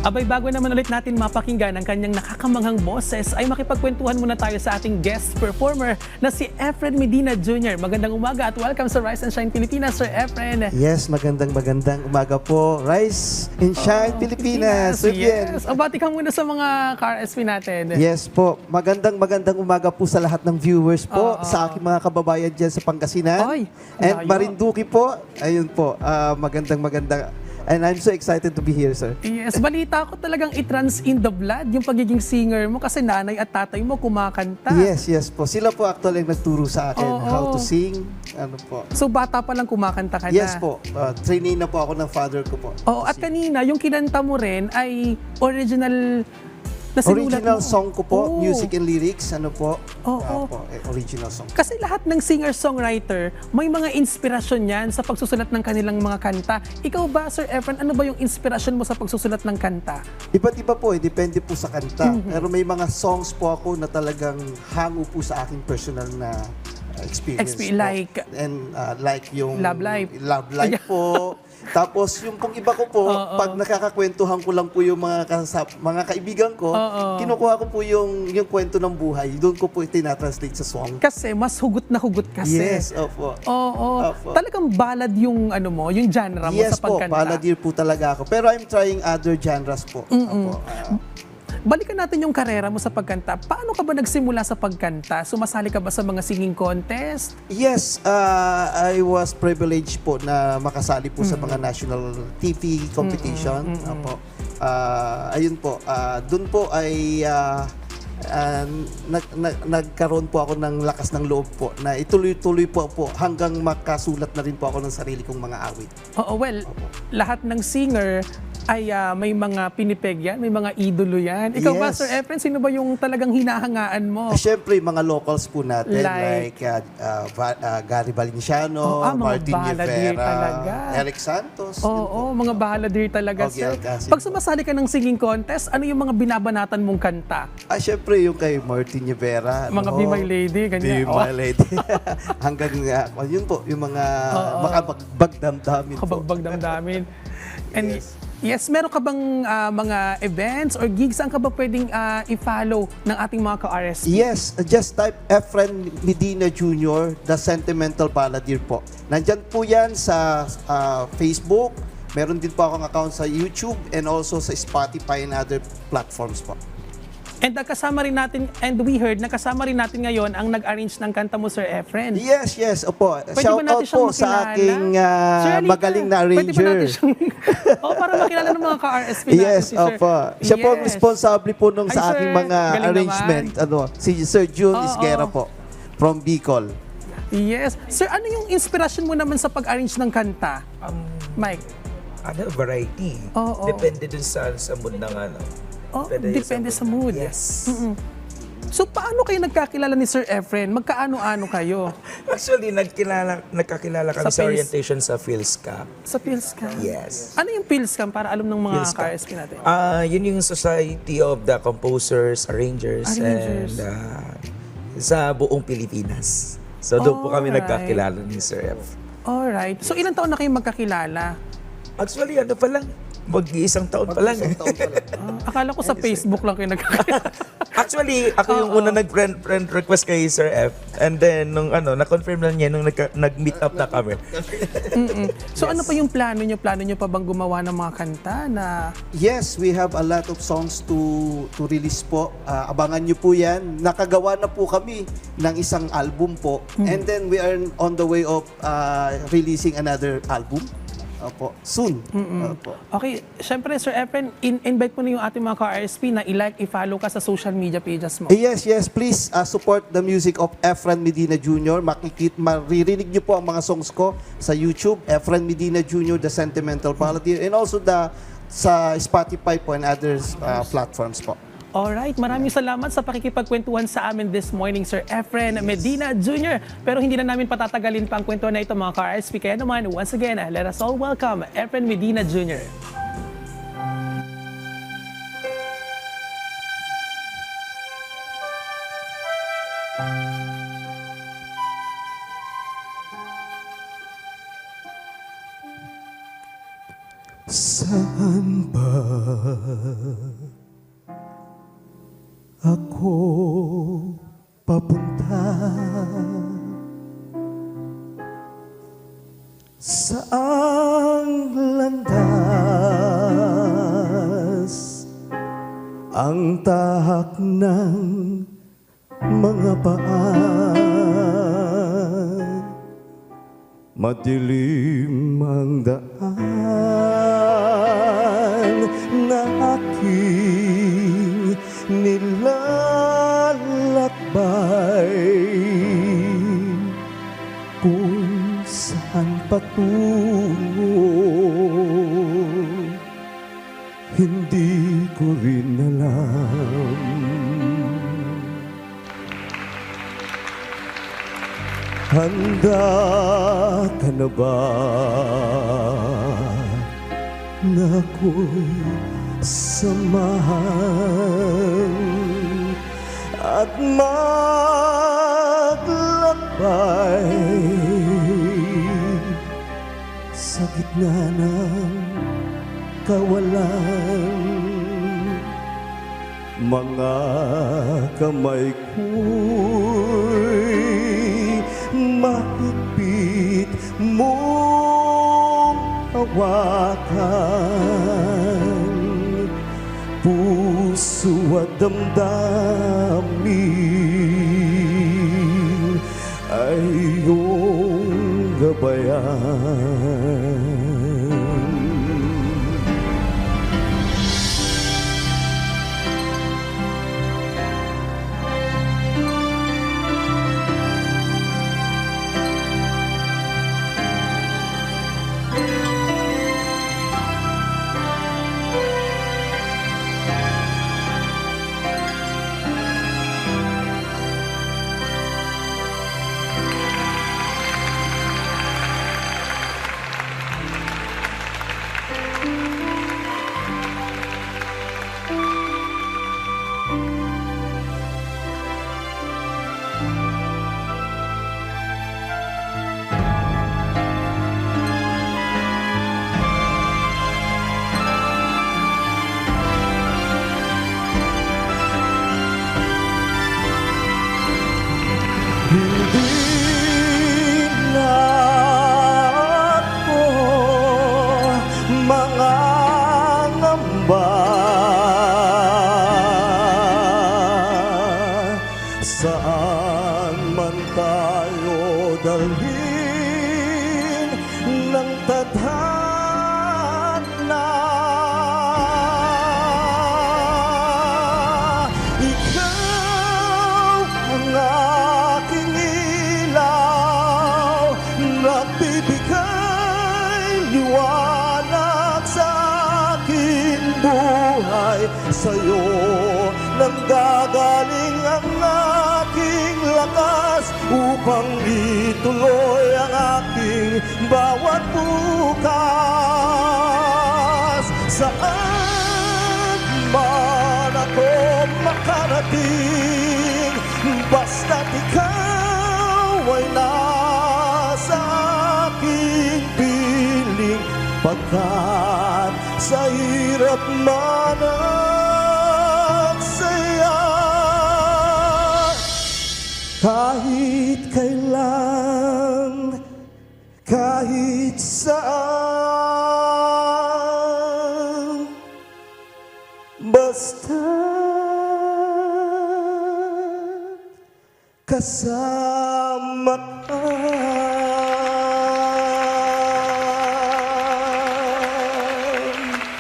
Abay, bago naman ulit natin mapakinggan ang kanyang nakakamanghang boses, ay makipagkwentuhan muna tayo sa ating guest performer na si Efren Medina Jr. Magandang umaga at welcome sa Rise and Shine Pilipinas, Sir Efren. Yes, magandang umaga po. Rise and Shine Pilipinas. Yes. O, bati ka muna sa mga ka-RSP natin. Yes po. Magandang umaga po sa lahat ng viewers po, sa aking mga kababayan dyan sa Pangasinan. Ay, and layo. Marinduque po. Ayun po. Magandang. And I'm so excited to be here, sir. Yes, balita ko talagang it-runs in the blood yung pagiging singer mo kasi nanay at tatay mo kumakanta. Yes po. Sila po actually nagturo sa akin how to sing. Ano po. So bata pa lang kumakanta ka na? Yes po. Trainee na po ako ng father ko po. Oo, at kanina yung kinanta mo rin ay original na sinulat Original mo. song ko po, Oo. music and lyrics, ano po? Oo. Original song. Kasi lahat ng singer-songwriter, may mga inspirasyon yan sa pagsusulat ng kanilang mga kanta. Ikaw ba, Sir Efren, ano ba yung inspirasyon mo sa pagsusulat ng kanta? Iba't iba po, depende po sa kanta. Pero may mga songs po ako na talagang hango po sa aking personal na experience po. Like? And like yung Love Life. Love Life po. Tapos yung pong iba ko po, pag nakakakwentuhan ko lang po yung mga kaibigan ko, kinukuha ko po yung kwento ng buhay. Doon ko po tinatranslate sa song. Kasi mas hugot na hugot kasi. Yes, opo. Oo. Opo. Talagang ballad yung ano mo, yung genre mo Yes sa pagkanta. po, balladeer po talaga ako. Pero I'm trying other genres po. Opo. Balikan natin yung karera mo sa pagkanta. Paano ka ba nagsimula sa pagkanta? Sumasali ka ba sa mga singing contest? Yes, I was privileged po na makasali po sa mga national TV competition. Opo. Ayun po, doon po ay nagkaroon po ako ng lakas ng loob po na ituloy-tuloy po hanggang makasulat na rin po ako ng sarili kong mga awit. Oo, well, lahat ng singer ay may mga pinipeg yan, may mga idolo yan. Ikaw ba, Yes. Sir Efren, sino ba yung talagang hinahangaan mo? Siyempre, mga locals po natin Like? Gary Valenciano, Mga Martin balladeer Rivera, talaga. Eric Santos. yun po. Oo, mga balladeer talaga, Okay, sir. Alcacid Pag po. sumasali ka ng singing contest, ano yung mga binabanatan mong kanta? Siyempre, yung kay Martin Rivera. Mga Be My Lady, ganyan. Be My Lady. Hanggang, yun po, yung mga makabagbag damdamin po. Kabagbag damdamin. And yes, meron ka bang mga events or gigs? Saan ka ba pwedeng i-follow ng ating mga ka-RSP? Yes, just type Efren Medina Jr., The Sentimental Balladeer po. Nandyan po yan sa Facebook. Meron din po akong account sa YouTube and also sa Spotify and other platforms po. And kasama rin natin, and we heard, nakasama rin natin ngayon ang nag-arrange ng kanta mo, Sir Efren. Yes, opo. Pwede Shout ba natin out siyang po sa makilala? aking Sir Alita, magaling na Pwede ba arranger. natin siyang... para makilala ng mga ka-RSP natin Yes, si Sir. opo. Siya po ang Yes. responsable po nung Ay, sa sir, aking mga galing arrangement. Si Sir June Isguera po, from Bicol. Yes. Sir, ano yung inspirasyon mo naman sa pag-arrange ng kanta? Mike? Variety. Oo. Depende dun sa mood ng ano. Depende sa mood. Yes. So, paano kayo nagkakilala ni Sir Efren? Magkaano-ano kayo? Actually, nagkakilala kami Sa sa Phils- orientation sa PhilSCAP. Sa PhilSCAM? Yes. Ano yung PhilSCAM para alam ng mga PhilSCAP. ka-RSP natin? Yun yung Society of the Composers, Arrangers, Arrangers. and sa buong Pilipinas. So doon po kami Alright. nagkakilala ni Sir F. Alright. So, ilang taon na kayo magkakilala? Actually, ano pa lang, mag-iisang taon pa lang. Akala ko sa Facebook lang kayo nagkakilala. Actually, ako yung una nag-friend request kay Sir F. And then, nung na-confirm lang niya, nung nag-meet up na kami. So, ano pa yung plano nyo? Plano nyo pa bang gumawa ng mga kanta na... Yes, we have a lot of songs to release po. Abangan nyo po yan. Nakagawa na po kami ng isang album po. And then we are on the way of releasing another album. Opo, soon. Opo. Okay, syempre, Sir Efren, invite mo na yung ating mga ka-RSP na i-like, i-follow ka sa social media pages mo. Yes, please support the music of Efren Medina Jr. Maririnig nyo po ang mga songs ko sa YouTube, Efren Medina Jr., The Sentimental Balladeer, and also sa Spotify po and other platforms po. Alright, maraming salamat sa pakikipagkwentuhan sa amin this morning, Sir Efren Medina Jr. Pero hindi na namin patatagalin pa ang kwentuhan na ito, mga ka-RSP. Kaya naman, once again, let us all welcome Efren Medina Jr. Saan ba ako papunta? Saang landas ang tahak ng mga paa? Madilim ang daan na aking nilalakbay. Kung saan patungo, hindi ko rin alam. Handa ka na ba na ako'y samahan at maglakbay sa gitna ng kawalan? Mga kamay ko'y mahigpit mong hawakan, puso at damdamin ay iyong gabayan. Hindi na ako mangangamba, saan man tayo dalhin ng tadhana. Ikaw ang aking ilaw, nagbibigay liwanag sa aking buhay. Sa'yo nanggagaling ang aking lakas upang ituloy ang aking bawat bukas. Saan man ako makarating, basta't ikaw ay nasa aking piling, pagkat sa hirap man at saya, kahit kailan, kahit saan, basta kasama ka.